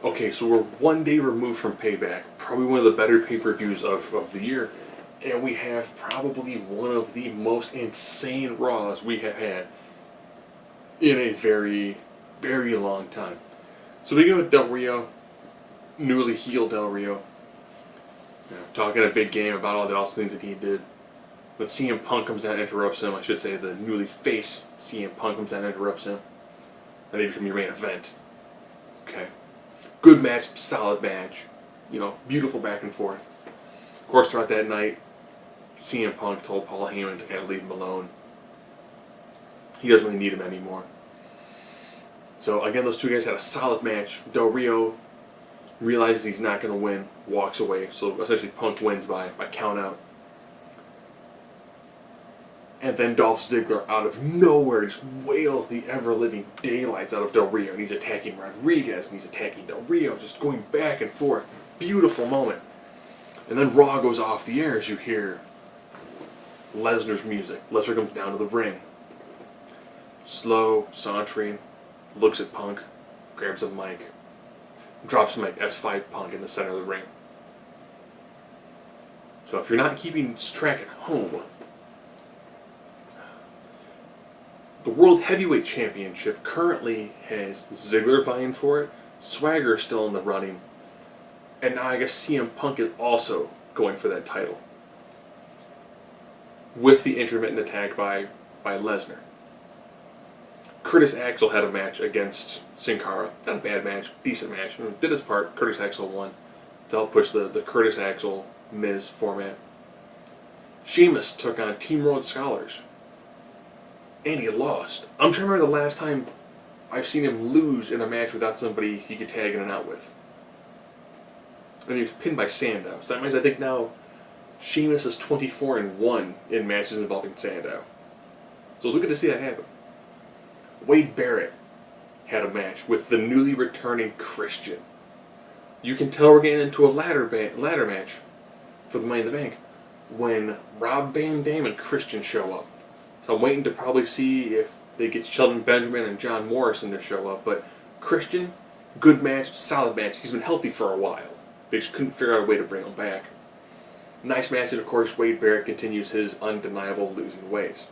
Okay, so we're 1 day removed from Payback, probably one of the better pay-per-views of the year, and we have probably one of the most insane Raws we have had in a very, very long time. So we go with Del Rio, newly healed Del Rio, talking a big game about all the awesome things that he did. When CM Punk comes down and interrupts him, I should say the newly face CM Punk comes down and interrupts him, and they become your main event. Okay. Good match, solid match, beautiful back and forth. Of course, throughout that night, CM Punk told Paul Heyman to kind of leave him alone. He doesn't really need him anymore. So again, those two guys had a solid match. Del Rio realizes he's not going to win, walks away. So essentially Punk wins by count out. And then Dolph Ziggler, out of nowhere, just wails the ever-living daylights out of Del Rio. And he's attacking Rodriguez, and he's attacking Del Rio, just going back and forth. Beautiful moment. And then Raw goes off the air as you hear Lesnar's music. Lesnar comes down to the ring. Slow, sauntering, looks at Punk, grabs a mic, drops the mic, F5 Punk in the center of the ring. So if you're not keeping track at home, the World Heavyweight Championship currently has Ziggler vying for it, Swagger is still in the running, and now I guess CM Punk is also going for that title. With the intermittent attack by Lesnar. Curtis Axel had a match against Sin Cara. Not a bad match, decent match. Did his part, Curtis Axel won to help push the Curtis Axel Miz format. Sheamus took on Team Rhodes Scholars. And he lost. I'm trying to remember the last time I've seen him lose in a match without somebody he could tag in and out with. And he was pinned by Sandow. So that means I think now Sheamus is 24-1 in matches involving Sandow. So it's good to see that happen. Wade Barrett had a match with the newly returning Christian. You can tell we're getting into a ladder match for the Money in the Bank when Rob Van Dam and Christian show up. So I'm waiting to probably see if they get Shelton Benjamin and John Morrison to show up. But Christian, good match, solid match. He's been healthy for a while. They just couldn't figure out a way to bring him back. Nice match, and of course Wade Barrett continues his undeniable losing ways.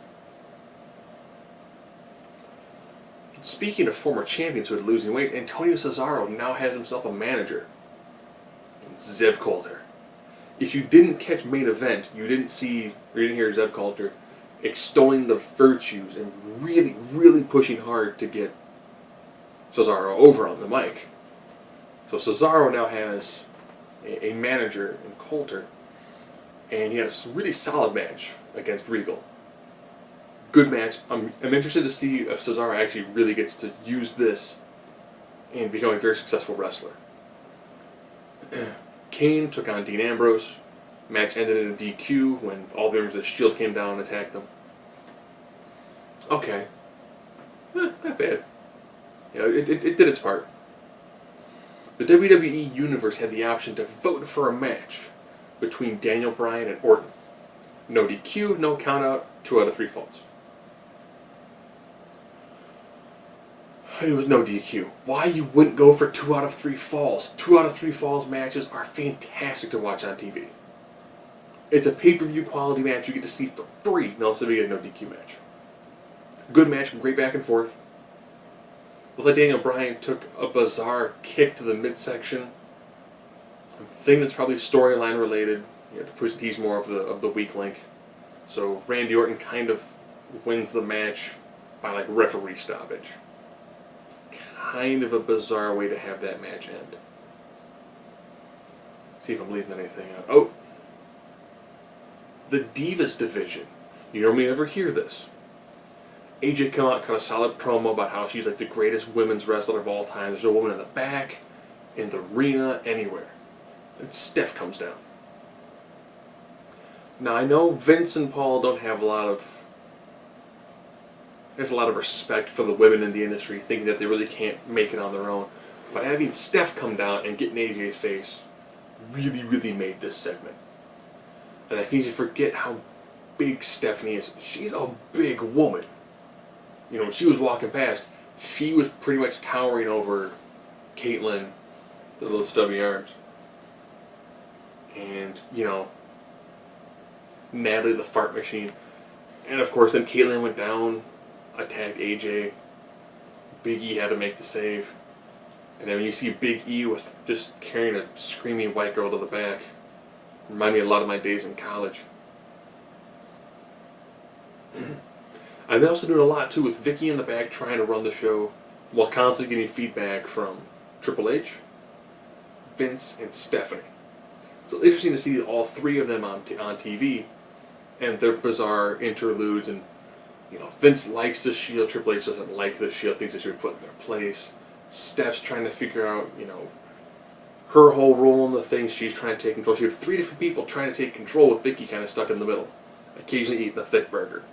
Speaking of former champions who had losing ways, Antonio Cesaro now has himself a manager. Zeb Coulter. If you didn't catch main event, you didn't hear Zeb Coulter extolling the virtues and really, really pushing hard to get Cesaro over on the mic. So Cesaro now has a manager in Coulter, and he had a really solid match against Regal. Good match. I'm interested to see if Cesaro actually really gets to use this and become a very successful wrestler. Kane took on Dean Ambrose. Match ended in a DQ when all the members of the Shield came down and attacked them. Okay. Not bad. It did its part. The WWE Universe had the option to vote for a match between Daniel Bryan and Orton. No DQ, no countout, 2 out of 3 falls. It was no DQ. Why you wouldn't go for 2 out of 3 falls? 2 out of 3 falls matches are fantastic to watch on TV. It's a pay-per-view quality match you get to see for free. No, so we get a no DQ match. Good match, great back and forth. Looks like Daniel Bryan took a bizarre kick to the midsection. I'm thinking it's probably storyline related. To push that he's more of the weak link. So Randy Orton kind of wins the match by referee stoppage. Kind of a bizarre way to have that match end. Let's see if I'm leaving anything out. Oh! The Divas division. You normally never hear this. AJ come out, cut a solid promo about how she's the greatest women's wrestler of all time. There's no woman in the back, in the arena, anywhere. Then Steph comes down. Now I know Vince and Paul don't have there's a lot of respect for the women in the industry, thinking that they really can't make it on their own. But having Steph come down and get in AJ's face really, really made this segment. And I think you forget how big Stephanie is. She's a big woman. When she was walking past, she was pretty much towering over Caitlyn the little stubby arms. And, Natalie the fart machine. And of course, then Caitlyn went down, attacked AJ. Big E had to make the save. And then when you see Big E with just carrying a screaming white girl to the back, remind me a lot of my days in college. I'm also doing a lot too with Vicky in the back trying to run the show while constantly getting feedback from Triple H, Vince, and Stephanie. So interesting to see all three of them on TV and their bizarre interludes. And Vince likes the Shield, Triple H doesn't like the Shield, thinks they should be put in their place. Steph's trying to figure out, her whole role in the thing. She's trying to take control. You have three different people trying to take control with Vicky kind of stuck in the middle, occasionally eating a thick burger.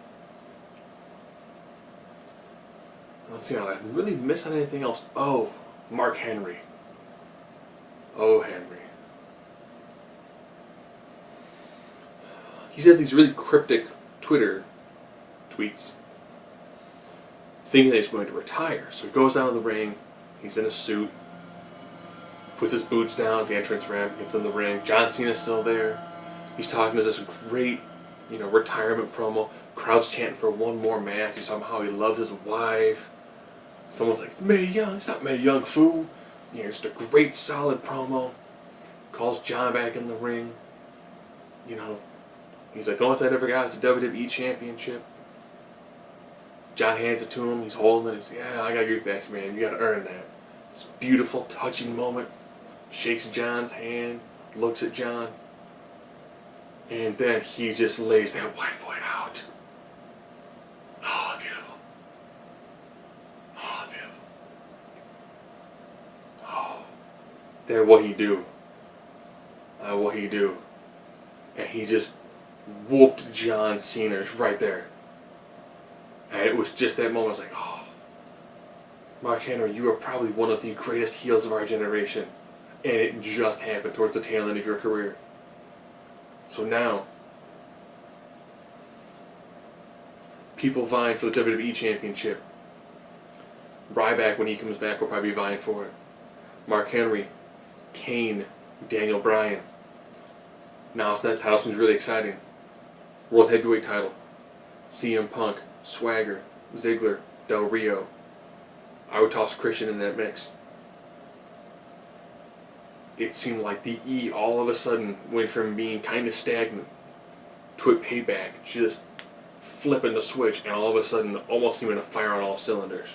Let's see, I really miss on anything else. Oh, Mark Henry. Oh, Henry. He says these really cryptic Twitter tweets, thinking that he's going to retire. So he goes down to the ring, he's in a suit, puts his boots down at the entrance ramp, gets in the ring. John Cena's still there. He's talking to this great, retirement promo. Crowd's chanting for one more match. He's talking about how he loves his wife. Someone's like, it's Mae Young. It's not Mae Young, fool. Just a great, solid promo. Calls John back in the ring. He's like, the only thing I ever got is the WWE Championship. John hands it to him. He's holding it. He's like, yeah, I gotta give it back, man. You gotta earn that. This beautiful, touching moment. Shakes John's hand. Looks at John. And then he just lays that white boy out. Oh, beautiful. Oh, beautiful. Oh. There, what he do. What he do. And he just whooped John Cena right there. And it was just that moment. I was like, oh, Mark Henry, you are probably one of the greatest heels of our generation. And it just happened towards the tail end of your career. So now, people vying for the WWE Championship. Ryback, when he comes back, will probably be vying for it. Mark Henry, Kane, Daniel Bryan. Now that title seems really exciting. World Heavyweight title. CM Punk, Swagger, Ziggler, Del Rio. I would toss Christian in that mix. It seemed like the E all of a sudden went from being kind of stagnant to a Payback, just flipping the switch, and all of a sudden almost seeming to fire on all cylinders.